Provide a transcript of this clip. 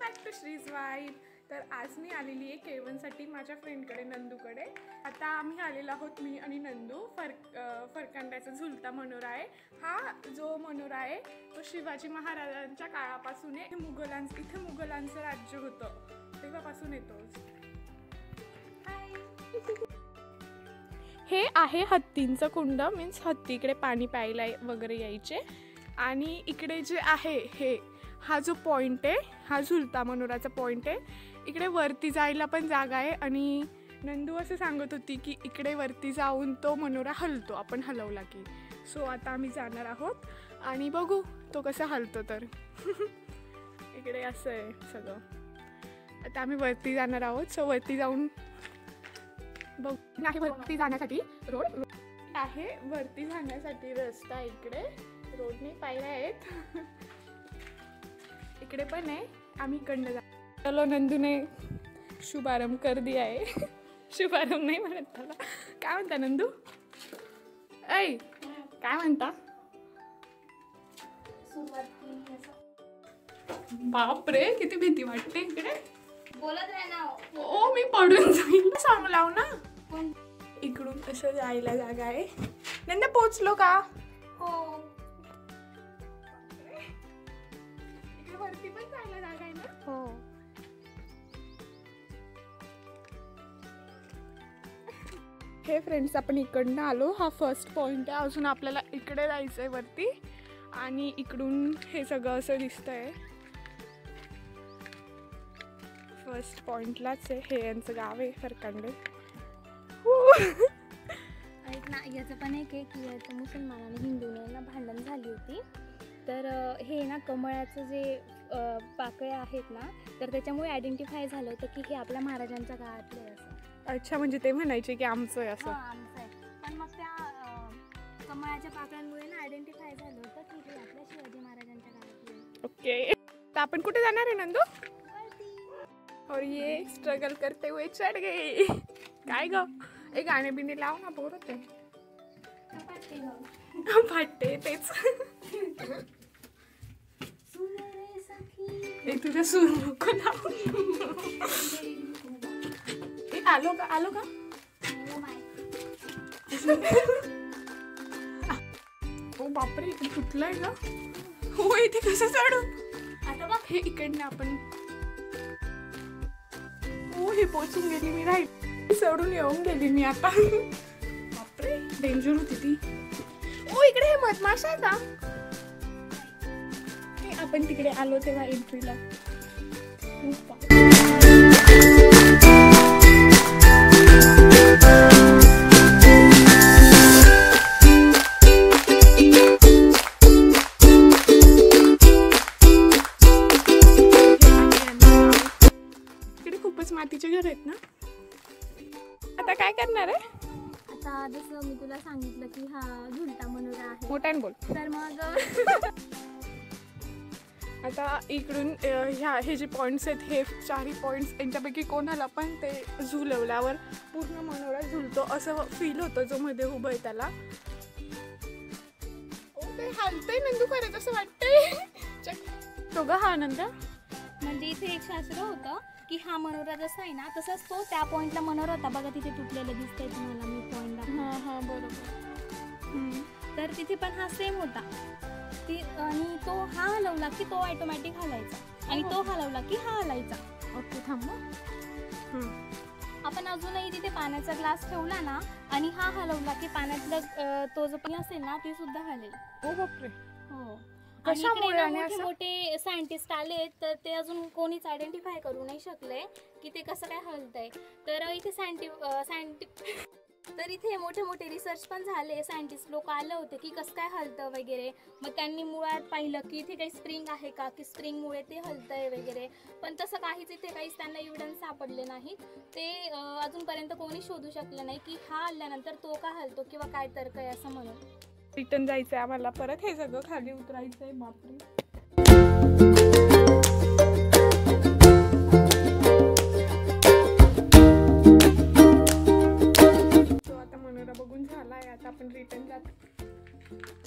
Back to श्रीज vibe. तर आज मी आलेली आहे केळवणसाठी माझ्या फ्रेंडकडे नंदूकडे. आता आम्ही आलेलो आहोत, मी आणि नंदू. फरकांड्याचा झुलता मनोरा आहे. हा जो मनोरा आहे तो शिवाजी महाराजांच्या काळापासून आहे. इथे मुघलांचं राज्य होतं तेव्हापासून येतो. हे आहे हत्तींचं कुंड, मीन्स हत्तीकडे पाणी प्यायला वगैरे यायचे. आणि इकडे जे आहे हा जो पॉईंट आहे, हा झुलता मनोराचा पॉईंट आहे. इकडे वरती जायला पण जागा आहे. आणि नंदू असं सांगत होती की इकडे वरती जाऊन तो मनोरा हलतो आपण हलवला की. सो आता आम्ही जाणार आहोत आणि बघू तो कसा हलतो. तर इकडे असं आहे सगळं. आता आम्ही वरती जाणार आहोत. सो वरती जाऊन बघ आहे वरती जाण्यासाठी रोड आहे. वरती जाण्यासाठी रस्ता इकडे रोडने पायऱ्या आहेत. इकडे पण आहे. आम्ही इकडनं जा. चलो नंदूने शुभारंभ कर दिया आहे. शुभारंभ नाही म्हणत त्याला. काय म्हणता नंदू? ऐ काय म्हणता? बापरे किती भीती वाटते इकडे. बोलत राह ना. ओ मी पडून जाईल. सांग लाव ना. इकडून असं जायला जागा आहे. नंदा पोचलो का? हो. इकडे वरती पण जायला जागा आहे ना. हो. हे फ्रेंड्स आपण इकडनं आलो. हा फर्स्ट पॉइंट आहे. अजून आपल्याला इकडे जायचं आहे वरती. आणि इकडून हे सगळं असं दिसतंय. फर्स्ट पॉइंटलाच आहे. हे यांचं गाव आहे फरकांडे. ऐक ना, याचं पण एक आहे की याचं मुसलमान आणि हिंदूने ना भांडण झाली होती. तर हे ना कमळाचं जे पाकळ्या आहेत ना, तर त्याच्यामुळे आयडेंटिफाय झालं होतं की हे आपल्या महाराजांच्या काळातलं आहे असं. अच्छा, म्हणजे ते म्हणायचे की आमचं आहे असं. आमचं आहे. पण मग त्या कमळाच्या पाकळ्यांमुळे ना आयडेंटिफाय झालं होतं की हे आपल्या शिवाजी महाराजांच्या काळातलं आहे. ओके. तर आपण कुठे जाणार आहे नंदू? और ये स्ट्रगल करते हुए चढ़ गए. काय ग, एक गाणे बिने लाव ना, बोर होते. फाटते तेच. एक तुझ्या सूर नको लाव. आलो का? आलो का? ओ बापरे, इथे फुटलंय का? हो, इथे कसं चढू? आता बघ हे इकडनं आपण. ओ हे पोचून गेली मी. राईट चढून येऊन गेली मी आता. बापरे डेंजर होती ती. ओ इकडे हे मधमाशा आहे का? हे आपण तिकडे आलो तेव्हा एंट्रीला. मातीचे घर आहेत ना. आता काय करणार आहे? आता जसं मी तुला सांगितलं की हा झुलता मनोरा आहे. मोठ्याने बोल. तर मग आता इकडून हे जे पॉइंट्स आहेत हे चारही पॉइंट्स यांच्यापैकी कोणाला पण ते झुलवल्यावर पूर्ण मनोरा झुलतो असं फील होतं जो मध्ये उभं आहे त्याला. ओ ते हालतंय नंदू खरंच असं वाटतंय. तो ग हा नंदा. म्हणजे इथे एक शास्त्र होतं की हा मनोरा जसा आहे ना तसाच तो त्या पॉइंटला मनोरा होता. बघा तिथे तुटलेलं दिसतंय तुम्हाला मी पॉइंटला. हां बरोबर. तर तिथे पण हा सेम होता. आणि तो हा हलवला की तो ऑटोमॅटिक हलायचा आणि तो हलवला की हा हलायचा. ओके थांब. आपण अजूनही तिथे पाण्याचा ग्लास ठेवला ना आणि हा हलवला की पाण्यातलं तो जो पाणी असेल ना ते सुद्धा हलेल. ओ बापरे. हो. मोठे मोठे सायंटिस्ट आले तर ते अजून कोणीच आयडेंटिफाय करू नाही शकले की ते कसं काय हलतंय. तर इथे तर इथे मोठे मोठे रिसर्च पण झाले. सायंटिस्ट लोक आले होते की कसं काय हलतं वगैरे. मग त्यांनी मुळात पाहिलं की इथे काही स्प्रिंग आहे का, की स्प्रिंगमुळे ते हलतंय वगैरे. पण तसं काहीच इथे काहीच त्यांना एव्हिडन्स सापडले नाही. ते अजूनपर्यंत कोणी शोधू शकलं नाही की हा हलल्यानंतर तो का हलतो किंवा काय तर्क आहे असं म्हणून. रिटर्न जायचंय आम्हाला परत. हे सगळं खाली उतरायचंय. बापरे. तो आता मनोरा बघून झालाय. आता आपण रिटर्न जातो.